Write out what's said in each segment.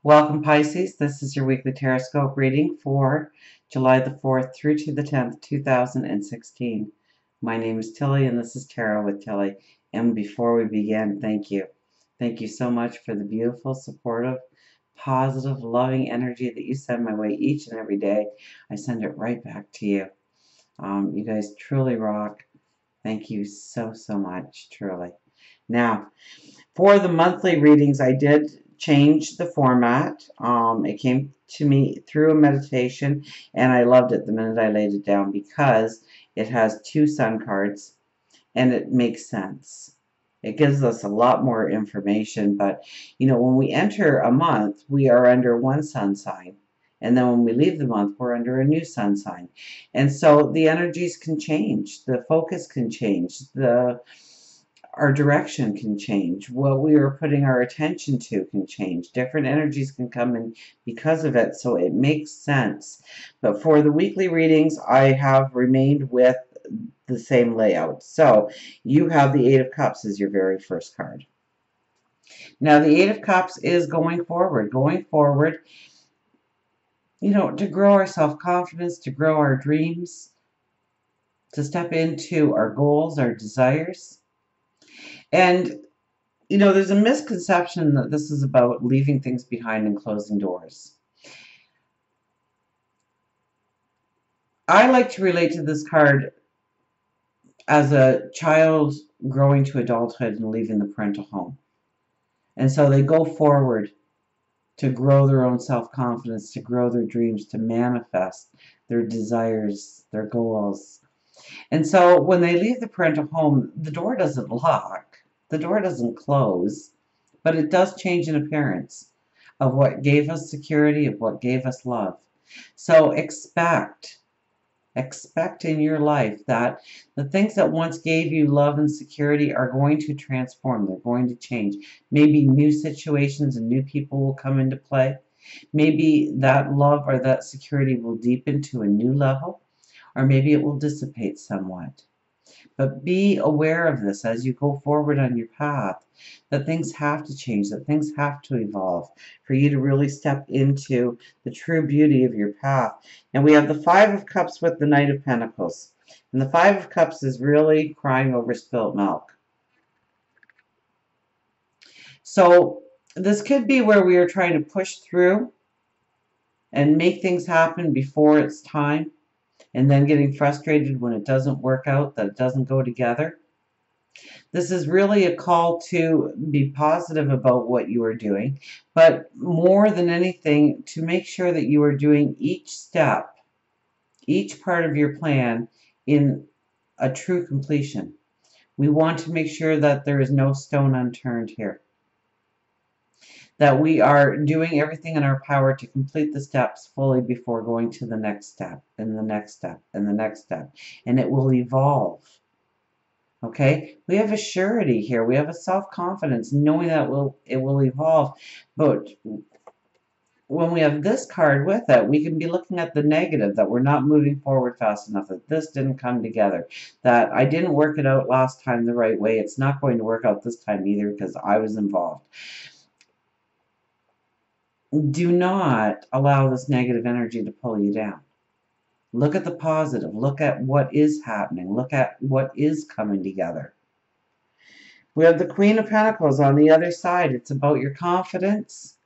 Welcome, Pisces. This is your weekly Taroscope reading for July the 4th through to the 10th, 2016. My name is Tilly, and this is Tarot with Tilly. And before we begin, thank you. Thank you so much for the beautiful, supportive, positive, loving energy that you send my way each and every day. I send it right back to you. You guys truly rock. Thank you so, so much, truly. Now, for the monthly readings, I did change the format. It came to me through a meditation, and I loved it the minute I laid it down because it has two sun cards, and it makes sense. It gives us a lot more information, but when we enter a month, we are under one sun sign. And then when we leave the month, we're under a new sun sign. And so the energies can change, the focus can change, our direction can change. What we are putting our attention to can change. Different energies can come in because of it, so it makes sense. But for the weekly readings, I have remained with the same layout. So you have the Eight of Cups as your very first card. Now, the Eight of Cups is going forward. Going forward, to grow our self-confidence, to grow our dreams, to step into our goals, our desires. And there's a misconception that this is about leaving things behind and closing doors. I like to relate to this card as a child growing to adulthood and leaving the parental home. And so they go forward to grow their own self-confidence, to grow their dreams, to manifest their desires, their goals. And so when they leave the parental home, the door doesn't lock, the door doesn't close, but it does change in appearance of what gave us security, of what gave us love. So expect in your life that the things that once gave you love and security are going to transform. They're going to change. Maybe new situations and new people will come into play. Maybe that love or that security will deepen to a new level, or maybe it will dissipate somewhat. But be aware of this as you go forward on your path, that things have to change, that things have to evolve for you to really step into the true beauty of your path. And we have the Five of Cups with the Knight of Pentacles. And the Five of Cups is really crying over spilt milk. So this could be where we are trying to push through and make things happen before it's time, and then getting frustrated when it doesn't work out, that it doesn't go together. This is really a call to be positive about what you are doing, but more than anything, to make sure that you are doing each step, each part of your plan in a true completion. We want to make sure that there is no stone unturned here, that we are doing everything in our power to complete the steps fully before going to the next step, and the next step, and the next step. And it will evolve. Okay? We have a surety here. We have a self-confidence, knowing that it will evolve. But when we have this card with it, we can be looking at the negative, that we're not moving forward fast enough, that this didn't come together, that I didn't work it out last time the right way. It's not going to work out this time either because I was involved. Do not allow this negative energy to pull you down. Look at the positive. Look at what is happening. Look at what is coming together. We have the Queen of Pentacles on the other side. It's about your confidence,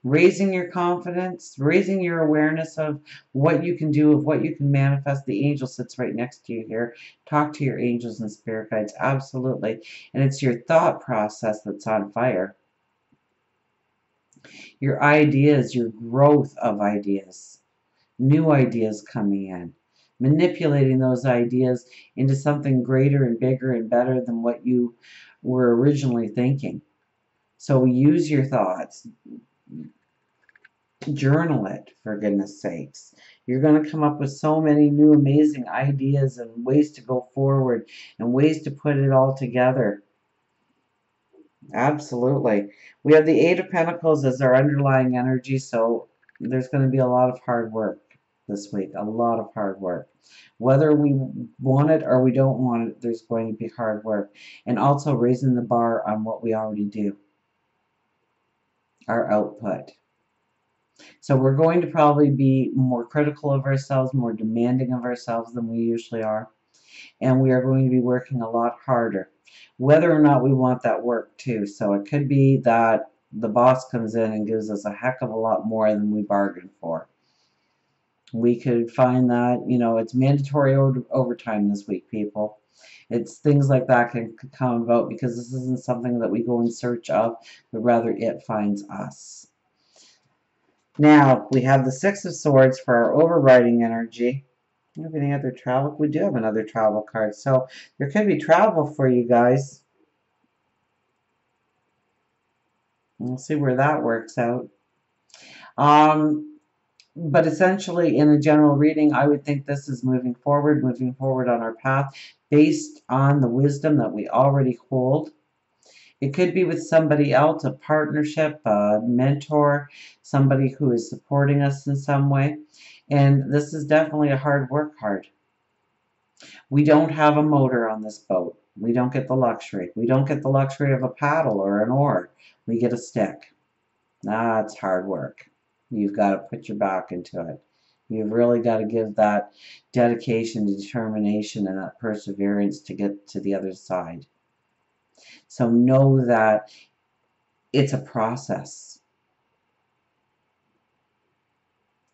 raising your confidence, raising your awareness of what you can do, of what you can manifest. The angel sits right next to you here. Talk to your angels and spirit guides, absolutely. And it's your thought process that's on fire. Your ideas, your growth of ideas, new ideas coming in, manipulating those ideas into something greater and bigger and better than what you were originally thinking. So use your thoughts. Journal it, for goodness sakes. You're going to come up with so many new amazing ideas and ways to go forward and ways to put it all together. Absolutely. We have the Eight of Pentacles as our underlying energy, so there's going to be a lot of hard work this week, a lot of hard work. Whether we want it or we don't want it, there's going to be hard work. And also raising the bar on what we already do, our output. So we're going to probably be more critical of ourselves, more demanding of ourselves than we usually are. And we are going to be working a lot harder, whether or not we want that work too. So it could be that the boss comes in and gives us a heck of a lot more than we bargained for. We could find that, it's mandatory overtime this week, people. It's things like that can come about because this isn't something that we go in search of, but rather it finds us. Now, we have the Six of Swords for our overriding energy. Do you have any other travel? We do have another travel card. So there could be travel for you guys. We'll see where that works out. But essentially, in a general reading, I would think this is moving forward on our path based on the wisdom that we already hold. It could be with somebody else, a partnership, a mentor, somebody who is supporting us in some way. And this is definitely a hard work card. We don't have a motor on this boat. We don't get the luxury. We don't get the luxury of a paddle or an oar. We get a stick. It's hard work. You've got to put your back into it. You've really got to give that dedication, determination, and that perseverance to get to the other side. So know that it's a process.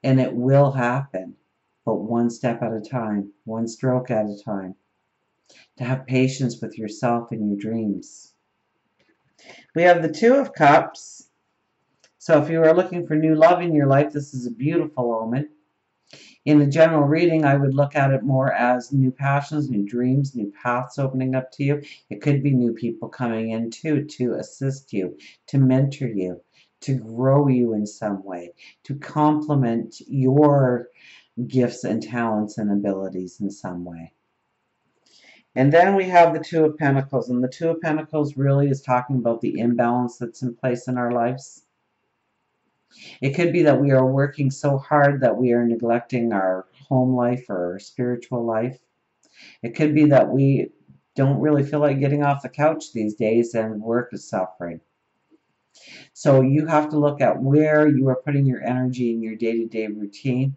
And it will happen, but one step at a time, one stroke at a time. To have patience with yourself and your dreams. We have the Two of Cups. So if you are looking for new love in your life, this is a beautiful omen. In a general reading, I would look at it more as new passions, new dreams, new paths opening up to you. It could be new people coming in too to assist you, to mentor you, to grow you in some way, to complement your gifts and talents and abilities in some way. And then we have the Two of Pentacles, and the Two of Pentacles really is talking about the imbalance that's in place in our lives. It could be that we are working so hard that we are neglecting our home life or our spiritual life. It could be that we don't really feel like getting off the couch these days and work is suffering. So you have to look at where you are putting your energy in your day-to-day routine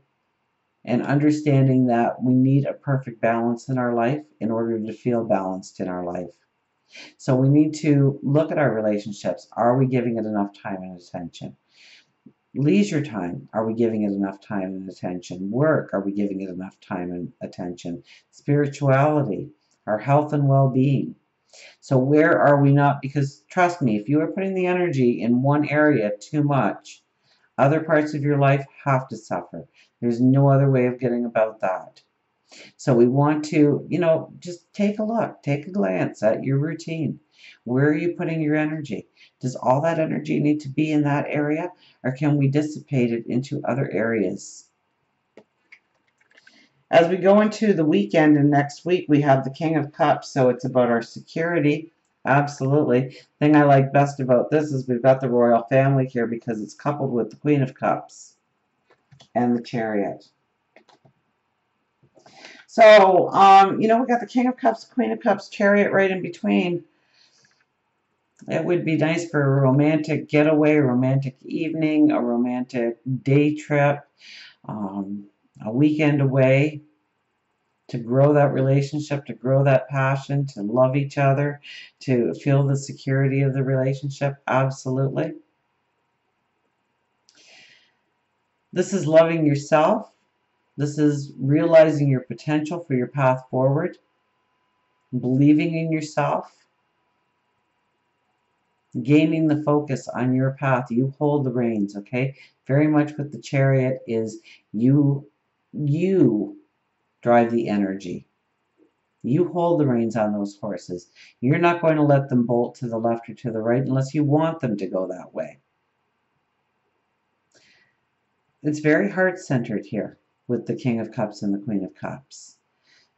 and understanding that we need a perfect balance in our life in order to feel balanced in our life. So we need to look at our relationships. Are we giving it enough time and attention? Leisure time, are we giving it enough time and attention? Work, are we giving it enough time and attention? Spirituality, our health and well-being. So where are we not? Because trust me, if you are putting the energy in one area too much, other parts of your life have to suffer. There's no other way of getting about that. So we want to, just take a look, take a glance at your routine. Where are you putting your energy? Does all that energy need to be in that area, or can we dissipate it into other areas? As we go into the weekend and next week, we have the King of Cups, so it's about our security. Absolutely. The thing I like best about this is we've got the royal family here because it's coupled with the Queen of and the Chariot. So, we got the King of Cups, Queen of Cups, Chariot right in between. It would be nice for a romantic getaway, a romantic evening, a romantic day trip, a weekend away, to grow that relationship, to grow that passion, to love each other, to feel the security of the relationship. Absolutely. This is loving yourself. This is realizing your potential for your path forward, believing in yourself, gaining the focus on your path. You hold the reins, okay? Very much with the Chariot is you drive the energy. You hold the reins on those horses. You're not going to let them bolt to the left or to the right unless you want them to go that way. It's very heart-centered here with the King of Cups and the Queen of Cups.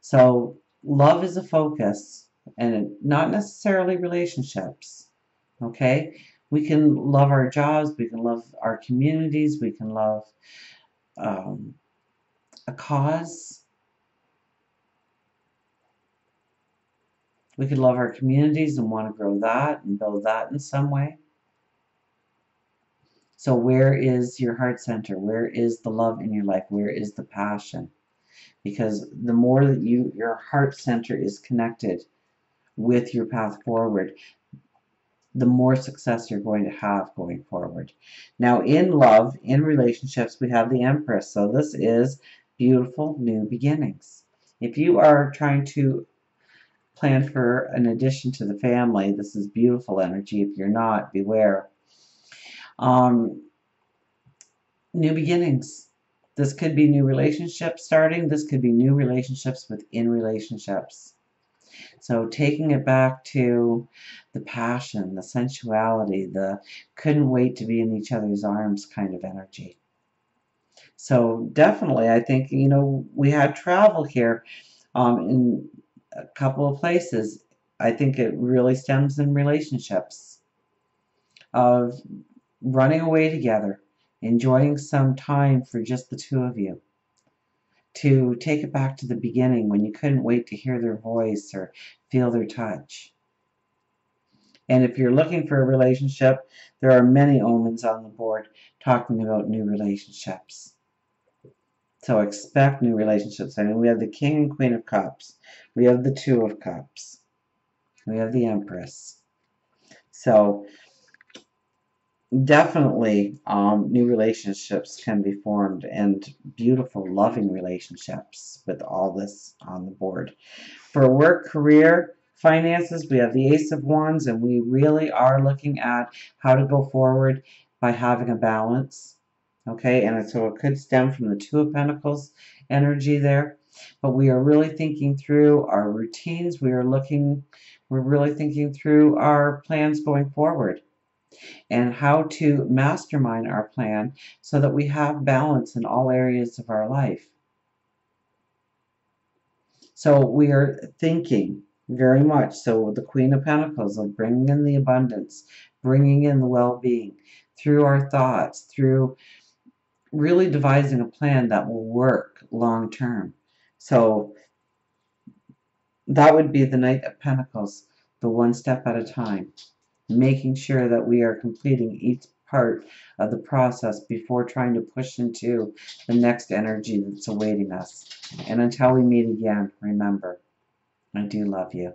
So love is a focus, and not necessarily relationships. Okay? We can love our jobs, we can love our communities, we can love a cause. We could love our communities and want to grow that and build that in some way. So where is your heart center? Where is the love in your life? Where is the passion? Because the more that your heart center is connected with your path forward, the more success you're going to have going forward. Now, in love, in relationships, we have the Empress. So this is beautiful new beginnings. If you are trying to plan for an addition to the family, this is beautiful energy. If you're not, beware. Um, New beginnings. This could be new relationships starting. This could be new relationships within relationships. So taking it back to the passion, the sensuality, the couldn't wait to be in each other's arms kind of energy. So definitely, I think, we had travel here in a couple of places. I think it really stems in relationships of running away together, enjoying some time for just the two of you. To take it back to the beginning when you couldn't wait to hear their voice or feel their touch. And if you're looking for a relationship, there are many omens on the board talking about new relationships. So expect new relationships. I mean, we have the King and Queen of Cups. We have the Two of Cups. We have the Empress. So definitely new relationships can be formed, and beautiful, loving relationships with all this on the board. For work, career, finances, we have the Ace of Wands, and we really are looking at how to go forward by having a balance. Okay, and so it could stem from the Two of Pentacles energy there. But we are really thinking through our routines. We're really thinking through our plans going forward and how to mastermind our plan so that we have balance in all areas of our life. So we are thinking very much so the Queen of Pentacles of bringing in the abundance, bringing in the well-being through our thoughts, through really devising a plan that will work long term. So that would be the Knight of Pentacles, the one step at a time, making sure that we are completing each part of the process before trying to push into the next energy that's awaiting us. And until we meet again, remember, I do love you.